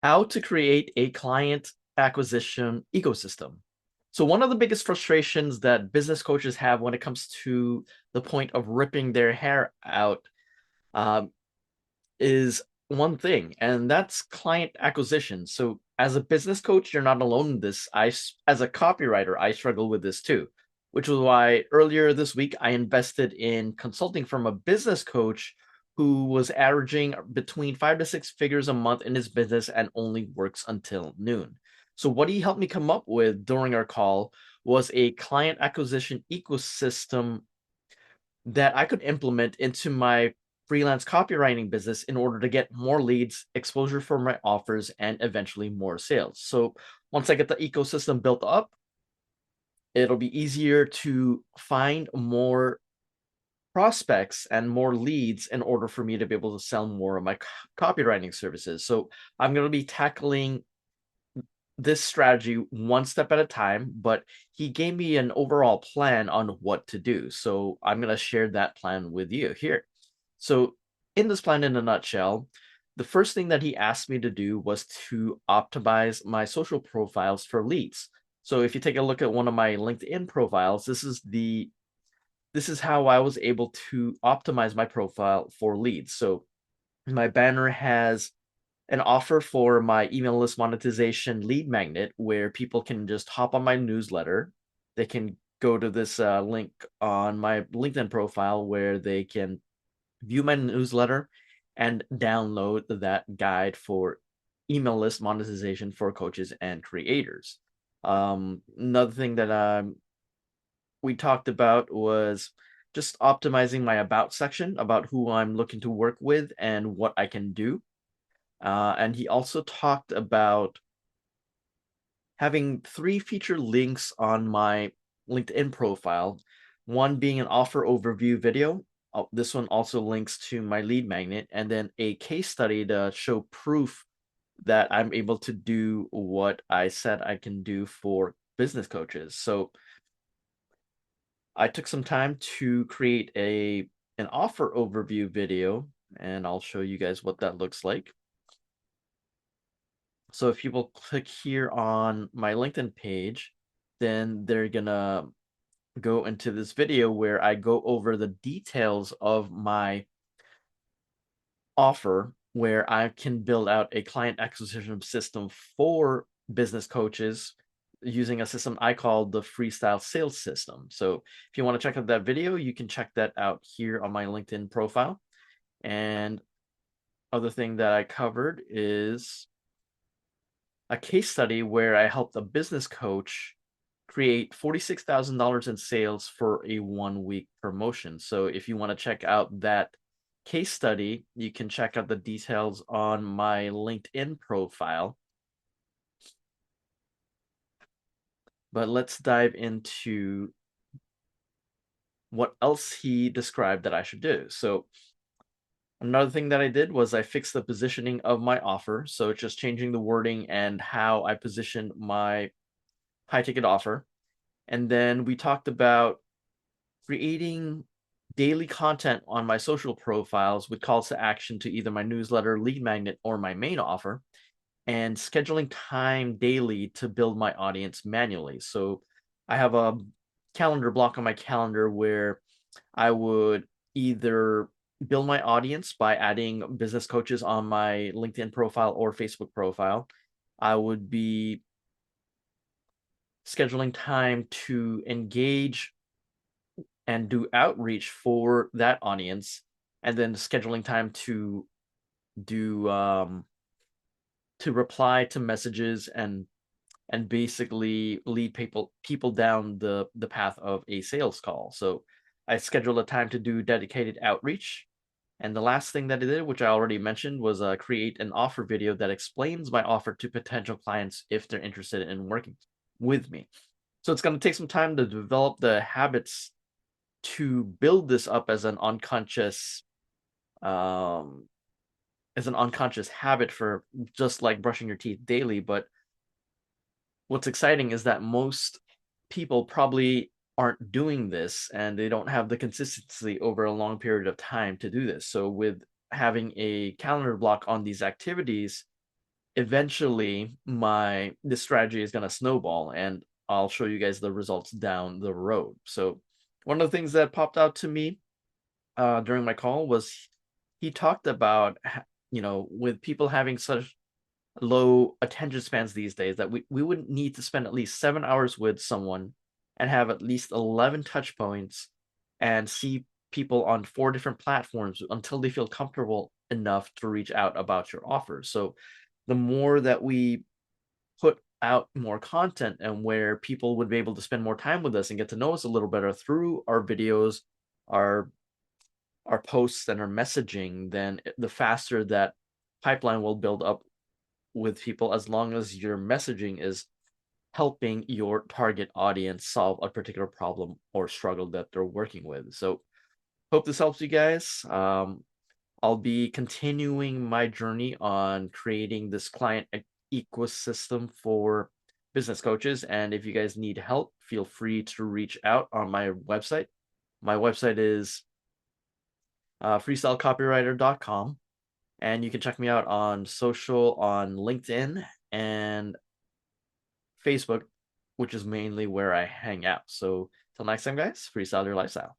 How to create a client acquisition ecosystem. So, one of the biggest frustrations that business coaches have when it comes to the point of ripping their hair out um, is one thing, and that's client acquisition. So, as a business coach, you're not alone in this. As a copywriter, I struggle with this too, which was why earlier this week I invested in consulting from a business coach who was averaging between 5 to 6 figures a month in his business and only works until noon. So, what he helped me come up with during our call was a client acquisition ecosystem that I could implement into my freelance copywriting business in order to get more leads, exposure for my offers, and eventually more sales. So once I get the ecosystem built up, it'll be easier to find more prospects and more leads in order for me to be able to sell more of my copywriting services. So I'm going to be tackling this strategy one step at a time, but he gave me an overall plan on what to do. So I'm going to share that plan with you here. So, in this plan, in a nutshell, the first thing that he asked me to do was to optimize my social profiles for leads. So, if you take a look at one of my LinkedIn profiles, this is how I was able to optimize my profile for leads. So, my banner has an offer for my email list monetization lead magnet where people can just hop on my newsletter. They can go to this link on my LinkedIn profile where they can view my newsletter and download that guide for email list monetization for coaches and creators. Another thing that we talked about was just optimizing my about section about who I'm looking to work with and what I can do. And he also talked about having three feature links on my LinkedIn profile, one being an offer overview video. This one also links to my lead magnet, and then a case study to show proof that I'm able to do what I said I can do for business coaches. So I took some time to create an offer overview video, and I'll show you guys what that looks like. So if people click here on my LinkedIn page, then they're gonna go into this video where I go over the details of my offer, where I can build out a client acquisition system for business coaches using a system I call the freestyle sales system. So if you want to check out that video, you can check that out here on my LinkedIn profile. And other thing that I covered is a case study where I helped a business coach create $46,000 in sales for a 1 week promotion. So if you want to check out that case study, you can check out the details on my LinkedIn profile. But let's dive into what else he described that I should do. So another thing that I did was I fixed the positioning of my offer. So it's just changing the wording and how I position my high ticket offer. And then we talked about creating daily content on my social profiles with calls to action to either my newsletter, lead magnet, or my main offer, and scheduling time daily to build my audience manually. So I have a calendar block on my calendar where I would either build my audience by adding business coaches on my LinkedIn profile or Facebook profile. I would be scheduling time to engage and do outreach for that audience, and then scheduling time do to reply to messages and basically lead people down the path of a sales call. So I scheduled a time to do dedicated outreach. And the last thing that I did, which I already mentioned, was create an offer video that explains my offer to potential clients if they're interested in working with me. So it's going to take some time to develop the habits to build this up um as an unconscious habit for just like brushing your teeth daily. But what's exciting is that most people probably aren't doing this and they don't have the consistency over a long period of time to do this. So with having a calendar block on these activities, eventually this strategy is going to snowball, and I'll show you guys the results down the road. So one of the things that popped out to me during my call was he talked about, with people having such low attention spans these days, that we would need to spend at least 7 hours with someone and have at least 11 touch points and see people on 4 different platforms until they feel comfortable enough to reach out about your offer. So the more that we put out more content and where people would be able to spend more time with us and get to know us a little better through our videos, our posts and our messaging, then the faster that pipeline will build up with people, as long as your messaging is helping your target audience solve a particular problem or struggle that they're working with. So hope this helps you guys. I'll be continuing my journey on creating this client ecosystem for business coaches. And if you guys need help, feel free to reach out on my website. My website is freestylecopywriter.com. And you can check me out on social, on LinkedIn and Facebook, which is mainly where I hang out. So till next time, guys, freestyle your lifestyle.